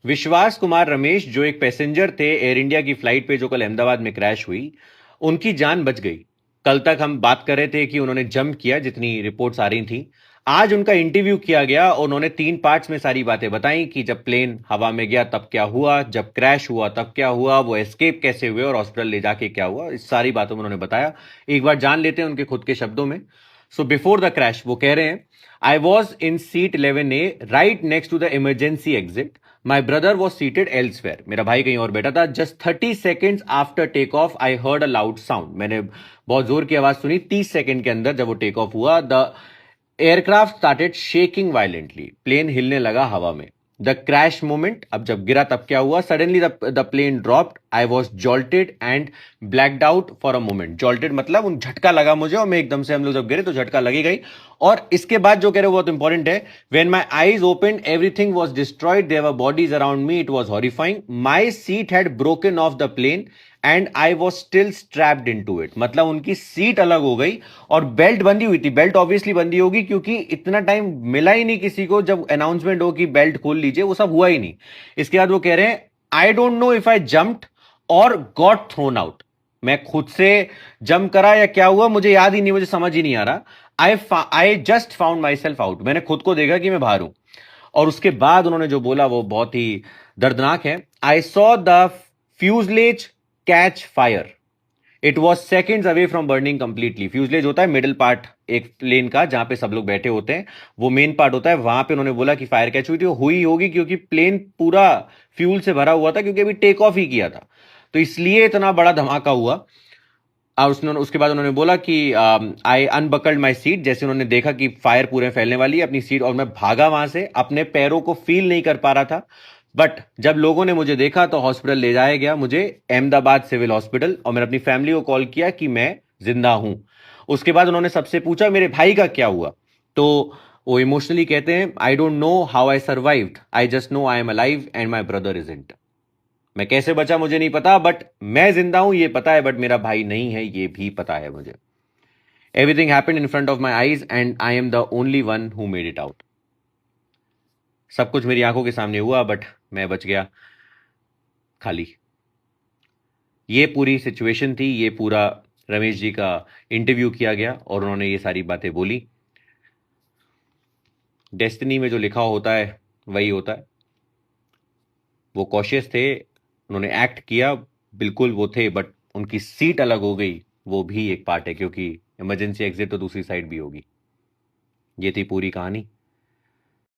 विश्वास कुमार रमेश जो एक पैसेंजर थे एयर इंडिया की फ्लाइट पे जो कल अहमदाबाद में क्रैश हुई, उनकी जान बच गई। कल तक हम बात कर रहे थे कि उन्होंने जंप किया, जितनी रिपोर्ट्स आ रही थी। आज उनका इंटरव्यू किया गया और उन्होंने 3 पार्ट्स में सारी बातें बताई कि जब प्लेन हवा में गया तब क्या हुआ, जब क्रैश हुआ तब क्या हुआ, वो एस्केप कैसे हुए और हॉस्पिटल ले जाके क्या हुआ। इस सारी बातों में उन्होंने बताया। एक बार जान लेते हैं उनके खुद के शब्दों में। सो बिफोर द क्रैश वो कह रहे हैं, I was in seat 11A right next to the emergency exit. My brother was seated elsewhere. मेरा भाई कहीं और बैठा था। Just 30 seconds after take off I heard a loud sound. मैंने बहुत जोर की आवाज सुनी 30 सेकंड के अंदर। जब वो टेक ऑफ हुआ, the aircraft started shaking violently. Plane हिलने लगा हवा में। द क्रैश मोमेंट, अब जब गिरा तब क्या हुआ, suddenly the plane dropped. I was jolted and blacked out for a moment. Jolted मतलब उन झटका लगा मुझे और मैं एकदम से, हम लोग जब गिरे तो झटका लगी गई। और इसके बाद जो कह रहे हो बहुत इंपॉर्टेंट है, when my eyes open everything was destroyed, there were bodies around me, it was horrifying. My seat had broken off the plane and I was still strapped in to it. मतलब उनकी seat अलग हो गई और belt बंधी हुई थी। Belt obviously बंधी होगी क्योंकि इतना टाइम मिला ही नहीं किसी को जब अनाउंसमेंट हो कि बेल्ट खोल लीजिए, वो सब हुआ ही नहीं। इसके बाद वो कह रहे हैं, I don't know if I jumped और गॉट थ्रोन आउट। मैं खुद से जंप करा या क्या हुआ मुझे याद ही नहीं, मुझे समझ ही नहीं आ रहा। I just found my self out. मैंने खुद को देखा कि मैं बाहर हूं। और उसके बाद उन्होंने जो बोला वो बहुत ही दर्दनाक है। I saw the fuselage catch fire. It was seconds away from burning completely. Fuselage होता है मिडिल पार्ट एक प्लेन का, जहां पे सब लोग बैठे होते हैं, वो मेन पार्ट होता है। वहां पे उन्होंने बोला कि फायर कैच हुई थी। वो हुई होगी क्योंकि प्लेन पूरा फ्यूल से भरा हुआ था, क्योंकि अभी टेक ऑफ ही किया था, तो इसलिए इतना बड़ा धमाका हुआ। और उसके बाद उन्होंने बोला कि आई अनबकल्ड माई सीट। जैसे उन्होंने देखा कि फायर पूरे फैलने वाली है, अपनी सीट, और मैं भागा वहां से। अपने पैरों को फील नहीं कर पा रहा था, बट जब लोगों ने मुझे देखा तो हॉस्पिटल ले जाया गया मुझे, अहमदाबाद सिविल हॉस्पिटल। और मैंने अपनी फैमिली को कॉल किया कि मैं जिंदा हूं। उसके बाद उन्होंने सबसे पूछा मेरे भाई का क्या हुआ, तो वो इमोशनली कहते हैं, I don't know how I survived, I just know I am alive and my brother isn't. मैं कैसे बचा मुझे नहीं पता, बट मैं जिंदा हूं ये पता है, बट मेरा भाई नहीं है ये भी पता है मुझे। Everything happened in front of my eyes and I am the only one who made it out. सब कुछ मेरी आंखों के सामने हुआ, बट मैं बच गया खाली। ये पूरी सिचुएशन थी, ये पूरा रमेश जी का इंटरव्यू किया गया और उन्होंने ये सारी बातें बोली। डेस्टिनी में जो लिखा होता है वही होता है। वो कॉशियस थे, उन्होंने एक्ट किया, बिल्कुल वो थे, बट उनकी सीट अलग हो गई, वो भी एक पार्ट है, क्योंकि इमरजेंसी एग्जिट तो दूसरी साइड भी होगी। ये थी पूरी कहानी।